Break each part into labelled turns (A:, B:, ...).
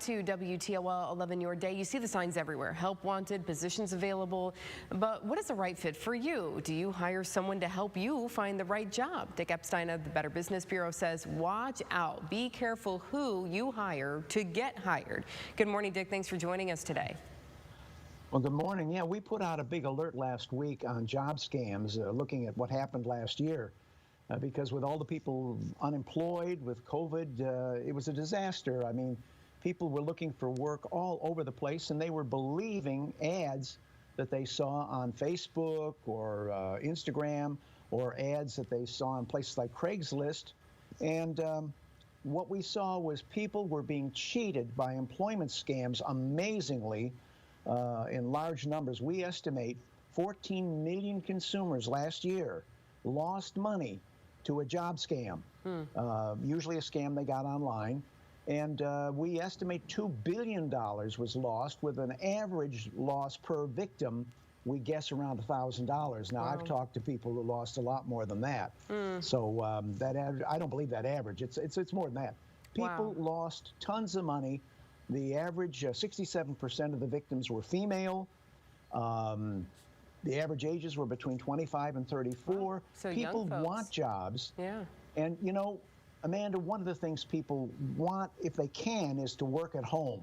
A: To WTOL 11 Your Day. You see the signs everywhere. Help wanted, positions available. But what is the right fit for you? Do you hire someone to help you find the right job? Dick Epstein of the Better Business Bureau says, watch out. Be careful who you hire to get hired. Good morning, Dick. Thanks for joining us today.
B: Well, good morning. Yeah, we put out a big alert last week on job scams, looking at what happened last year. Because with all the people unemployed with COVID, it was a disaster. I mean, people were looking for work all over the place, and they were believing ads that they saw on Facebook or Instagram, or ads that they saw in places like Craigslist. And what we saw was people were being cheated by employment scams amazingly in large numbers. We estimate 14 million consumers last year lost money to a job scam, usually a scam they got online. And we estimate $2 billion was lost, with an average loss per victim, we guess, around $1,000. Now, I've talked to people who lost a lot more than that. So that average, I don't believe that average. It's more than that. People lost tons of money. The average, 67% of the victims were female. The average ages were between 25 and 34.
A: So
B: people want jobs. And, you know, Amanda, one of the things people want, if they can, is to work at home.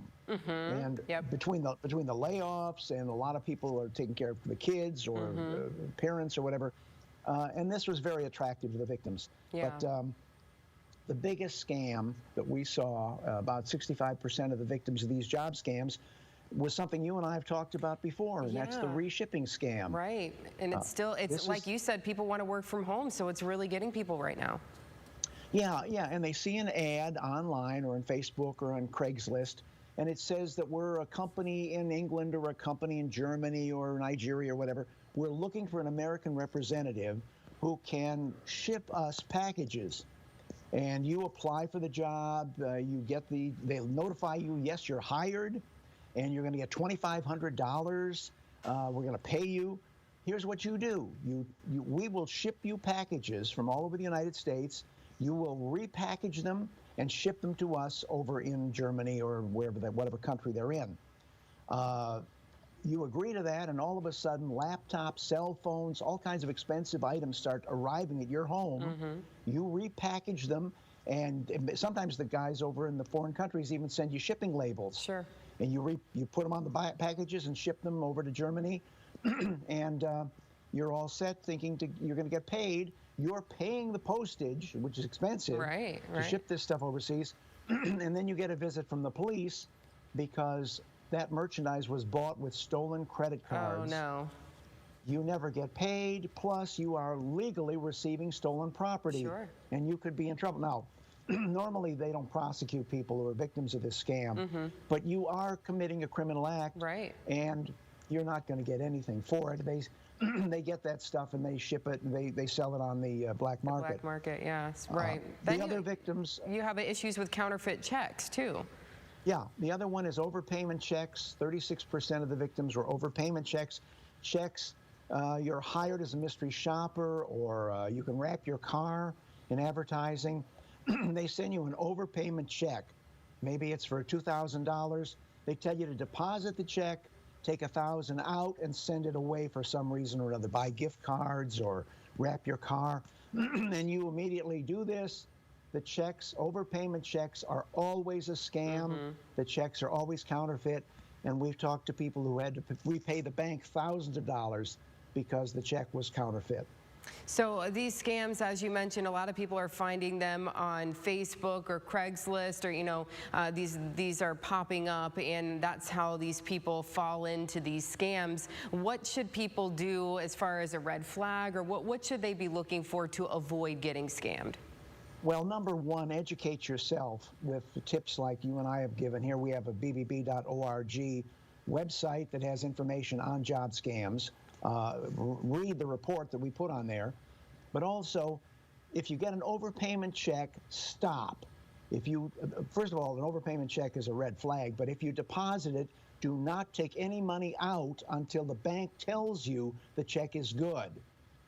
B: And between the layoffs, and a lot of people are taking care of the kids or parents or whatever, and this was very attractive to the victims. But the biggest scam that we saw, about 65% of the victims of these job scams, was something you and I have talked about before, and that's the reshipping scam.
A: Right, and it's still, it's like you said, people want to work from home, so it's really getting people right now.
B: Yeah, and they see an ad online or on Facebook or on Craigslist, and it says that we're a company in England or a company in Germany or Nigeria or whatever. We're looking for an American representative who can ship us packages. And you apply for the job, you get they'll notify you, yes, you're hired, and you're going to get $2,500. We're going to pay you. Here's what you do. We will ship you packages from all over the United States. You will repackage them and ship them to us over in Germany or whatever country they're in. You agree to that, and all of a sudden, laptops, cell phones, all kinds of expensive items start arriving at your home. You repackage them, and sometimes the guys over in the foreign countries even send you shipping labels. And you put them on the packages and ship them over to Germany, and you're all set, thinking you're going to get paid. You're paying the postage, which is expensive, to ship this stuff overseas, and then you get a visit from the police because that merchandise was bought with stolen credit cards.
A: Oh, no.
B: You never get paid, plus you are legally receiving stolen property, and you could be in trouble. Now, normally they don't prosecute people who are victims of this scam, but you are committing a criminal act, and you're not going to get anything for it. They get that stuff and they ship it and they sell it on the black market.
A: Black market, yes, right.
B: The other victims...
A: You have issues with counterfeit checks, too.
B: Yeah, the other one is overpayment checks. 36% of the victims were overpayment checks. You're hired as a mystery shopper, or you can wrap your car in advertising. They send you an overpayment check. Maybe it's for $2,000. They tell you to deposit the check, take $1,000 out, and send it away for some reason or another. Buy gift cards or wrap your car. And you immediately do this. The checks, overpayment checks, are always a scam. The checks are always counterfeit. And we've talked to people who had to repay the bank thousands of dollars because the check was counterfeit.
A: So these scams, as you mentioned, a lot of people are finding them on Facebook or Craigslist, or, you know, these are popping up, and that's how these people fall into these scams. What should people do as far as a red flag, or what should they be looking for to avoid getting scammed?
B: Well, number one, educate yourself with the tips like you and I have given here. We have a BBB.org website that has information on job scams. Read the report that we put on there. But also, if you get an overpayment check, stop. First of all, an overpayment check is a red flag, but if you deposit it, do not take any money out until the bank tells you the check is good.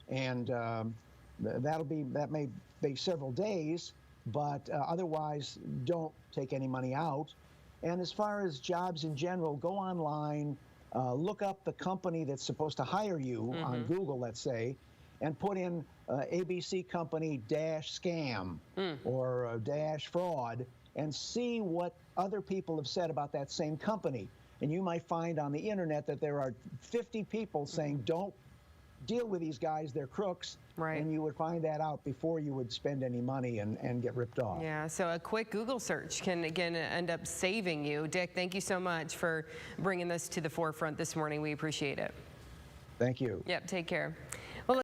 B: And that may be several days, but otherwise don't take any money out. And as far as jobs in general, go online, look up the company that's supposed to hire you on Google, let's say, and put in ABC company -scam or -fraud, and see what other people have said about that same company. And you might find on the internet that there are 50 people saying, don't deal with these guys, they're crooks.
A: Right.
B: And you would find that out before you would spend any money and get ripped off.
A: Yeah, so a quick Google search can, again, end up saving you. Dick, thank you so much for bringing this to the forefront this morning. We appreciate it.
B: Thank you.
A: Yep, take care.